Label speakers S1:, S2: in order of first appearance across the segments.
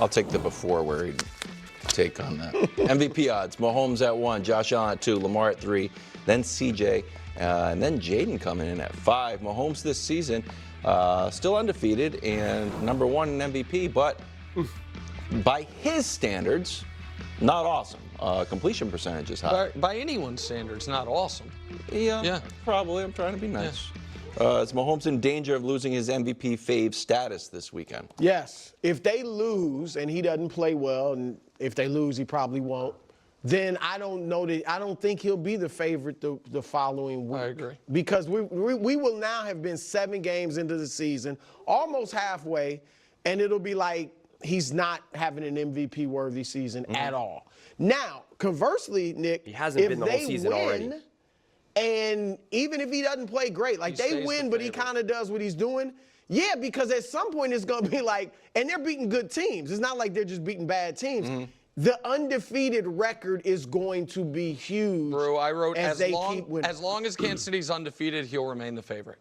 S1: I'll take the before where he'd take on that. MVP odds: Mahomes at 1, Josh Allen at 2, Lamar at 3, then CJ, and then Jayden coming in at 5. Mahomes this season still undefeated and number 1 in MVP, but by his standards, not awesome. Completion percentage is high.
S2: By anyone's standards, not awesome.
S1: Yeah, probably. I'm trying to be nice. Is Mahomes in danger of losing his MVP fave status this weekend?
S3: Yes. If they lose and he doesn't play well, and if they lose, he probably won't, then I don't think he'll be the favorite the following week.
S2: I agree.
S3: Because we will now have been 7 games into the season, almost halfway, and it'll be like he's not having an MVP-worthy season at all. Now, conversely, Nick,
S4: he hasn't been the whole season already.
S3: And even if he doesn't play great, like they win, but he kind of does what he's doing. Yeah, because at some point it's going to be like, and they're beating good teams. It's not like they're just beating bad teams. The undefeated record is going to be huge.
S2: Brou, I wrote,
S3: as
S2: long as Kansas City's undefeated, he'll remain the favorite.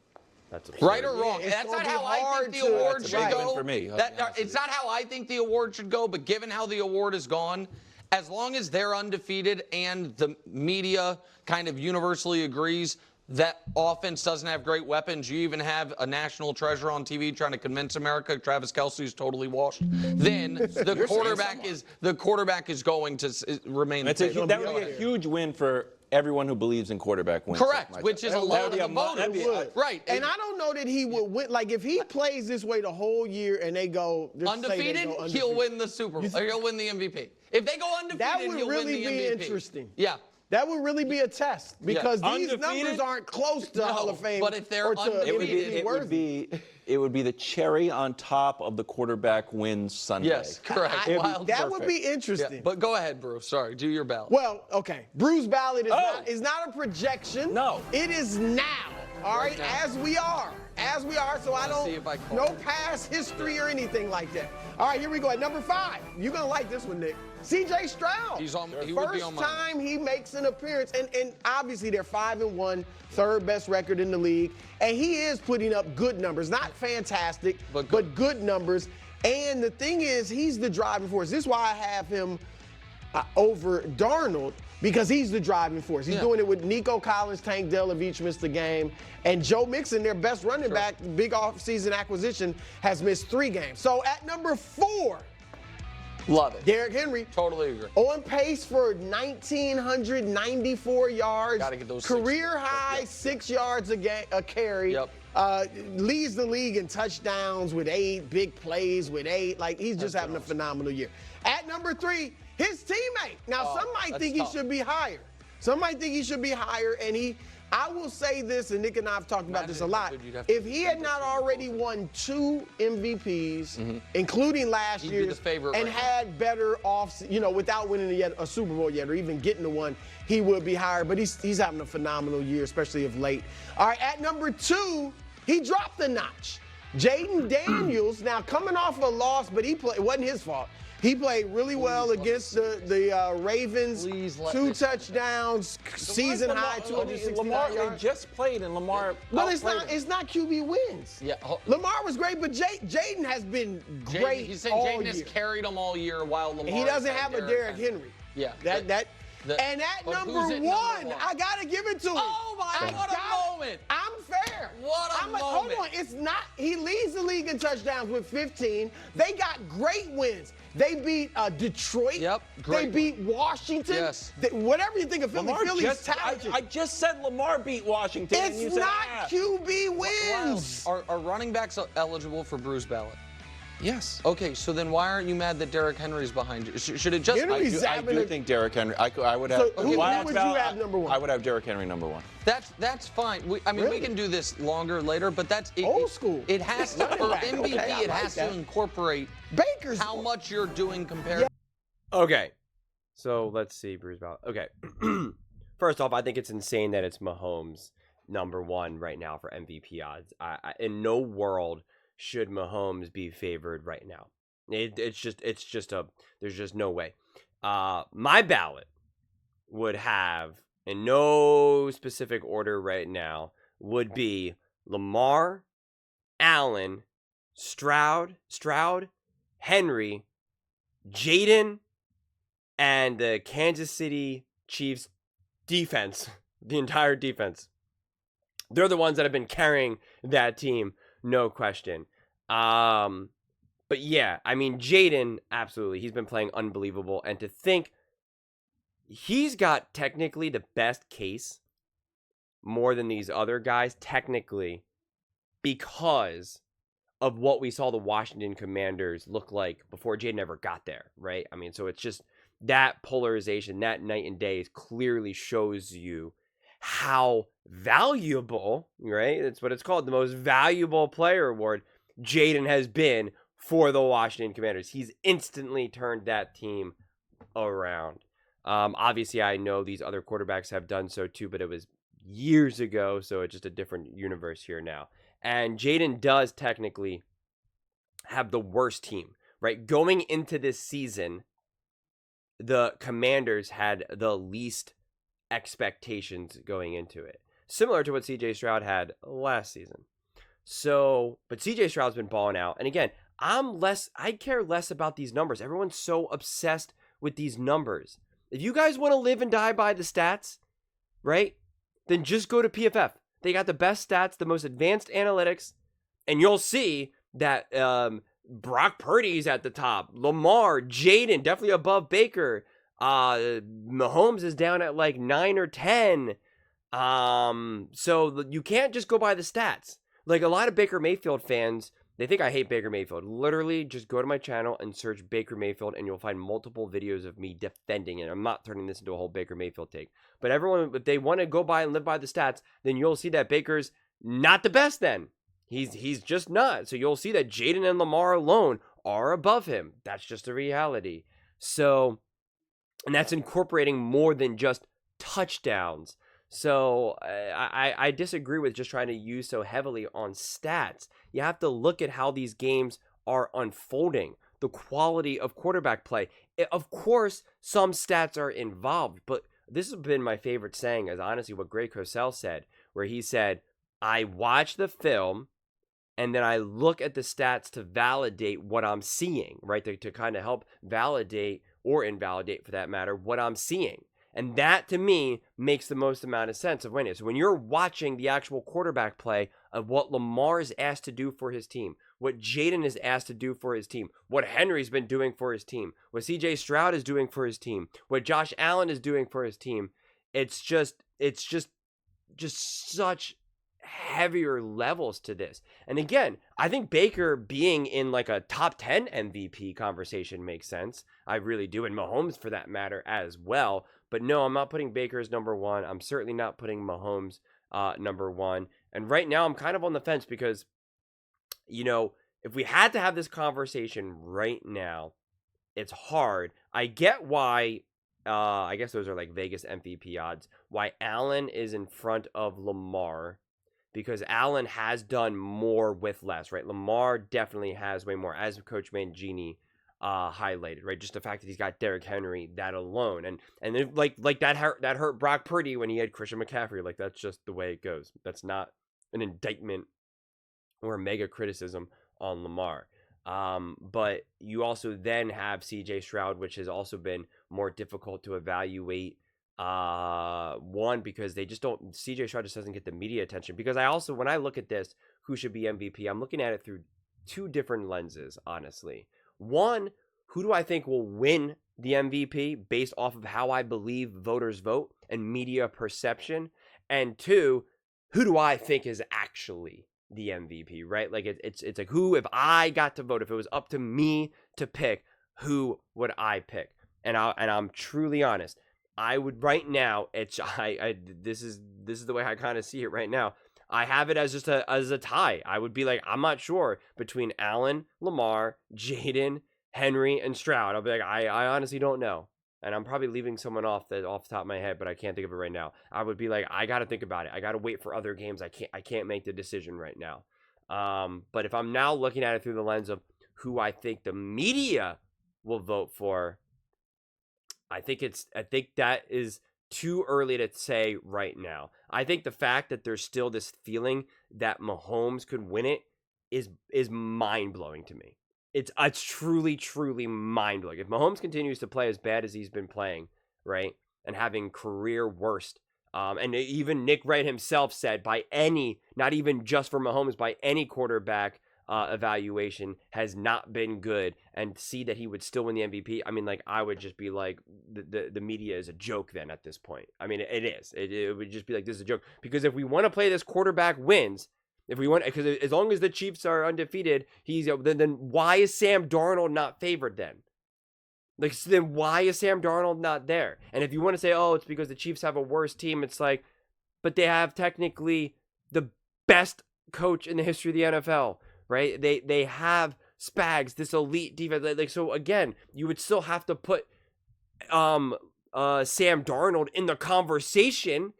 S4: That's absurd.
S2: Right or wrong?
S3: Yeah,
S2: that's not how I think the award should go.
S1: For me.
S2: It's not how I think the award should go, but given how the award has gone, as long as they're undefeated and the media kind of universally agrees that offense doesn't have great weapons, you even have a national treasure on TV trying to convince America Travis Kelce's totally washed, then the quarterback is going to remain the favorite.
S1: That would be a huge win for everyone who believes in quarterback wins.
S2: Correct, which is a lot of the voters. Right.
S3: And I don't know that he will win. Like, if he plays this way the whole year and they go
S2: undefeated, he'll win the Super Bowl. He'll win the MVP. If they go undefeated, he'll win the MVP. That would really be interesting.
S3: Yeah. That would really be a test because these numbers aren't close to Hall of Fame.
S2: But if they're undefeated,
S1: it would be the cherry on top of the quarterback wins Sunday.
S2: Yes, correct.
S3: That would be interesting.
S2: Yeah, but go ahead, Brou. Sorry, do your ballot.
S3: Well, okay. Bru's ballot is not a projection.
S1: No.
S3: It is now. All right, as we are. So I don't, no past history or anything like that. All right, here we go. At number 5, you're going to like this one, Nick. C.J. Stroud.
S2: He would be
S3: First
S2: on mine.
S3: time he makes an appearance. And obviously they're 5-1, third best record in the league. And he is putting up good numbers. Not fantastic, but good numbers. And the thing is, he's the driving force. This is why I have him over Darnold, because he's the driving force. He's doing it with Nico Collins, Tank Dell have each missed a game. And Joe Mixon, their best running back, big offseason acquisition, has missed 3 games. So at number 4,
S2: love it.
S3: Derrick Henry.
S2: Totally agree.
S3: On pace for 1,994 yards.
S2: Gotta get those
S3: career high 6 yards a carry.
S2: Yep.
S3: Leads the league in touchdowns with 8, big plays with 8. Like, he's just having a phenomenal year. At number 3, his teammate. Now, some might think he should be higher. Some might think he should be higher, and I will say this, and Nick and I have talked about this a lot. If he had not already won 2 MVPs, including last year's, and had better without winning a Super Bowl yet, or even getting to one, he would be higher. But he's having a phenomenal year, especially of late. All right, at number 2, he dropped a notch. Jayden Daniels, now coming off a loss, but it wasn't his fault. He played really well against the Ravens. 2 touchdowns, season high, 269
S1: Lamar,
S3: yards.
S1: they just played, and Lamar.
S3: But it's not QB wins.
S2: Yeah.
S3: Lamar was great, but Jayden has been great.
S2: He's saying Jayden has carried them all year while Lamar.
S3: He doesn't have a Derrick Henry.
S2: Yeah.
S3: And at number 1, I gotta give it to him.
S2: Oh my! What a moment!
S3: I'm fair.
S2: What a moment!
S3: Hold on, it's not. He leads the league in touchdowns with 15. They got great wins. They beat Detroit.
S2: Yep. Great.
S3: They beat Washington.
S2: Yes.
S3: Whatever you think of Philly, Philly's talented.
S1: I just said Lamar beat Washington.
S3: It's not QB wins.
S2: Are running backs eligible for Bru's ballot?
S1: Yes.
S2: Okay, so then why aren't you mad that Derrick Henry's behind you? Should it just?
S1: I do think Derrick Henry. I would have.
S3: So who would you have number 1?
S1: I would have Derrick Henry number 1.
S2: That's fine. We can do this longer later, but that's
S3: old school.
S2: It has to for MVP.
S3: Okay,
S2: it has to incorporate
S3: Baker's
S2: how much you're doing compared.
S4: Okay, so let's see Bru's ballot. Okay, first off, I think it's insane that it's Mahomes number 1 right now for MVP odds. In no world should Mahomes be favored right now. There's just no way. My ballot would have, in no specific order right now, would be Lamar, Allen, Stroud, Henry, Jayden and the Kansas City Chiefs defense, the entire defense, they're the ones that have been carrying that team, no question. But yeah, I mean, Jayden, absolutely. He's been playing unbelievable. And to think he's got technically the best case more than these other guys, technically, because of what we saw the Washington Commanders look like before Jayden ever got there, right? I mean, so it's just that polarization, that night and day clearly shows you how valuable, right? That's what it's called, the most valuable player award Jayden has been for the Washington Commanders. He's instantly turned that team around. Obviously, I know these other quarterbacks have done so too, but it was years ago, so it's just a different universe here now. And Jayden does technically have the worst team, right? Going into this season, the Commanders had the least expectations going into it, similar to what CJ Stroud had last season. So, but CJ Stroud's been balling out. And again, I care less about these numbers. Everyone's so obsessed with these numbers. If you guys want to live and die by the stats, right, then just go to PFF. They got the best stats, the most advanced analytics, and you'll see that Brock Purdy's at the top. Lamar, Jayden, definitely above Baker. Mahomes is down at like 9 or 10. So you can't just go by the stats. Like a lot of Baker Mayfield fans, they think I hate Baker Mayfield. Literally, just go to my channel and search Baker Mayfield, and you'll find multiple videos of me defending it. I'm not turning this into a whole Baker Mayfield take. But everyone, if they want to go by and live by the stats, then you'll see that Baker's not the best then. He's just not. So you'll see that Jayden and Lamar alone are above him. That's just a reality. So, and that's incorporating more than just touchdowns. So I disagree with just trying to use so heavily on stats. You have to look at how these games are unfolding, the quality of quarterback play. Of course, some stats are involved, but this has been my favorite saying is honestly what Greg Cosell said, where he said, I watch the film and then I look at the stats to validate what I'm seeing, right? To kind of help validate or invalidate, for that matter, what I'm seeing. And that, to me, makes the most amount of sense of winning. So when you're watching the actual quarterback play of what Lamar is asked to do for his team, what Jayden is asked to do for his team, what Henry's been doing for his team, what CJ Stroud is doing for his team, what Josh Allen is doing for his team, it's just such heavier levels to this. And again, I think Baker being in like a top 10 MVP conversation makes sense. I really do. And Mahomes for that matter as well. But no, I'm not putting Baker as number one. I'm certainly not putting Mahomes number one. And right now I'm kind of on the fence because, you know, if we had to have this conversation right now, it's hard. I get why, I guess those are like Vegas MVP odds, why Allen is in front of Lamar, because Allen has done more with less, right? Lamar definitely has way more, as Coach Mangini highlighted, right? Just the fact that he's got Derrick Henry, that alone, and it, like that hurt Brock Purdy when he had Christian McCaffrey. Like that's just the way it goes. That's not an indictment or a mega criticism on Lamar. But you also then have CJ Stroud, which has also been more difficult to evaluate. One, because they just don't, CJ Stroud just doesn't get the media attention. Because I also, when I look at this, who should be MVP, I'm looking at it through two different lenses, honestly. One, who do I think will win the MVP based off of how I believe voters vote and media perception? And two, who do I think is actually the MVP, right? Like it's like, who, if I got to vote, if it was up to me to pick, who would I pick? And I'm truly honest. I would right now. This is the way I kind of see it right now. I have it as just a tie. I would be like, I'm not sure between Allen, Lamar, Jayden, Henry, and Stroud. I'll be like, I honestly don't know. And I'm probably leaving someone off the top of my head, but I can't think of it right now. I would be like, I got to think about it. I got to wait for other games. I can't make the decision right now. But if I'm now looking at it through the lens of who I think the media will vote for, I think that is too early to say right now. I think the fact that there's still this feeling that Mahomes could win it is mind-blowing to me. it's truly, truly mind-blowing. If Mahomes continues to play as bad as he's been playing, right, and having career worst, and even Nick Wright himself said not even just for Mahomes, by any quarterback evaluation has not been good, and see that he would still win the MVP. I mean, like, I would just be like, the media is a joke then at this point. I mean, it is. It would just be like, this is a joke. Because if we want to play this quarterback wins, because as long as the Chiefs are undefeated, then why is Sam Darnold not favored then? Like, so then why is Sam Darnold not there? And if you want to say, oh, it's because the Chiefs have a worse team, it's like, but they have technically the best coach in the history of the NFL, right? They have Spags, this elite defense. Like, so again, you would still have to put Sam Darnold in the conversation.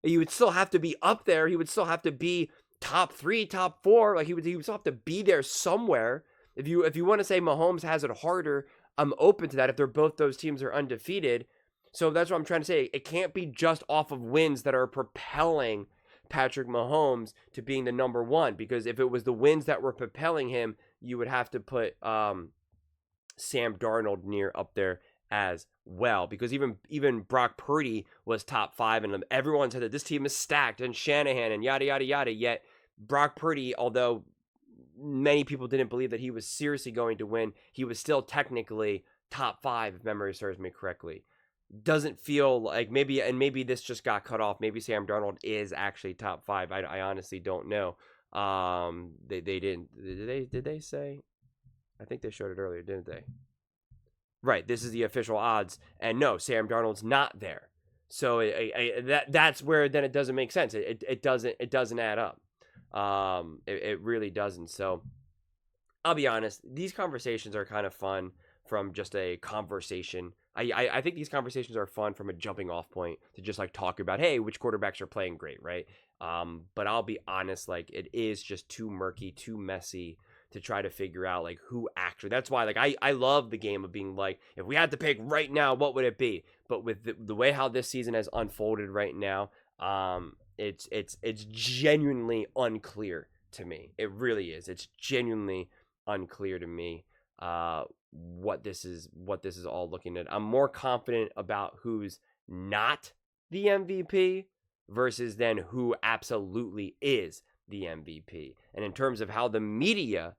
S4: You would still have to be up there. He would still have to be top 3, top 4. Like, he would still have to be there somewhere. If you want to say Mahomes has it harder, I'm open to that if both those teams are undefeated. So that's what I'm trying to say. It can't be just off of wins that are propelling Patrick Mahomes to being the number 1, because if it was the wins that were propelling him, you would have to put Sam Darnold near up there as well, because even Brock Purdy was top 5, and everyone said that this team is stacked, and Shanahan and yada yada yada. Yet Brock Purdy, although many people didn't believe that he was seriously going to win, he was still technically top 5 if memory serves me correctly. Doesn't feel like maybe this just got cut off. Maybe Sam Darnold is actually top 5. I honestly don't know. They didn't. Did they say? I think they showed it earlier, didn't they? Right. This is the official odds, and no, Sam Darnold's not there. So that's where then it doesn't make sense. It doesn't add up. It really doesn't. So I'll be honest. These conversations are kind of fun from just a conversation. I think these conversations are fun from a jumping off point to just like talk about, hey, which quarterbacks are playing great, right? But I'll be honest, like, it is just too murky, too messy to try to figure out like who actually. That's why, like, I love the game of being like, if we had to pick right now, what would it be? But with the way how this season has unfolded right now, it's genuinely unclear to me. It really is. It's genuinely unclear to me what this is all looking at. I'm more confident about who's not the MVP versus then who absolutely is the MVP. And in terms of how the media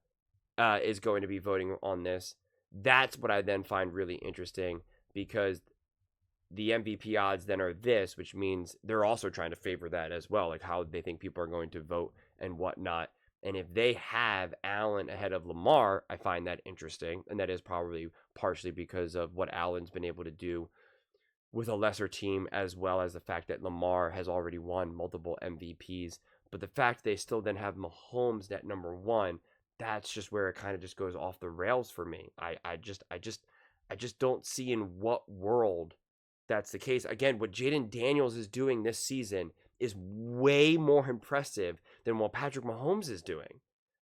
S4: is going to be voting on this, that's what I then find really interesting, because the MVP odds then are this, which means they're also trying to favor that as well, like how they think people are going to vote and whatnot. And if they have Allen ahead of Lamar, I find that interesting. And that is probably partially because of what Allen's been able to do with a lesser team, as well as the fact that Lamar has already won multiple MVPs. But the fact they still then have Mahomes at number 1, that's just where it kind of just goes off the rails for me. I just don't see in what world that's the case. Again, what Jayden Daniels is doing this season is way more impressive than what Patrick Mahomes is doing.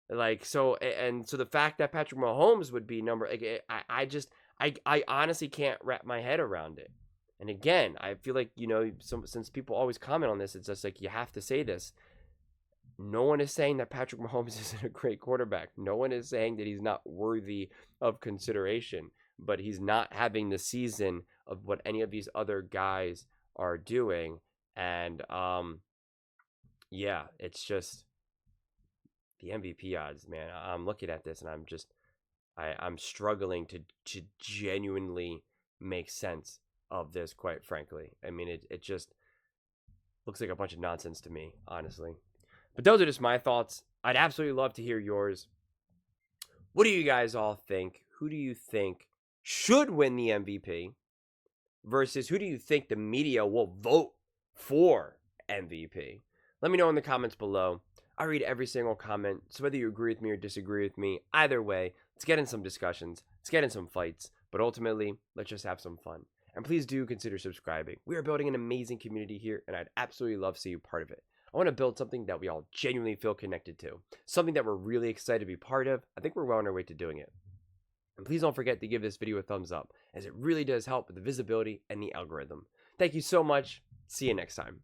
S4: Like, so the fact that Patrick Mahomes would be number, like, I honestly can't wrap my head around it. And again, I feel like, since people always comment on this, it's just like, you have to say this. No one is saying that Patrick Mahomes isn't a great quarterback. No one is saying that he's not worthy of consideration, but he's not having the season of what any of these other guys are doing. And yeah, it's just the MVP odds, man. I'm looking at this and I'm struggling to genuinely make sense of this, quite frankly. I mean, it just looks like a bunch of nonsense to me, honestly. But those are just my thoughts. I'd absolutely love to hear yours. What do you guys all think? Who do you think should win the MVP versus who do you think the media will vote for MVP? Let me know in the comments below. I read every single comment, so whether you agree with me or disagree with me, either way, let's get in some discussions, let's get in some fights, but ultimately, let's just have some fun. And please do consider subscribing. We are building an amazing community here, and I'd absolutely love to see you part of it. I want to build something that we all genuinely feel connected to, something that we're really excited to be part of. I think we're well on our way to doing it. And please don't forget to give this video a thumbs up, as it really does help with the visibility and the algorithm. Thank you so much. See you next time.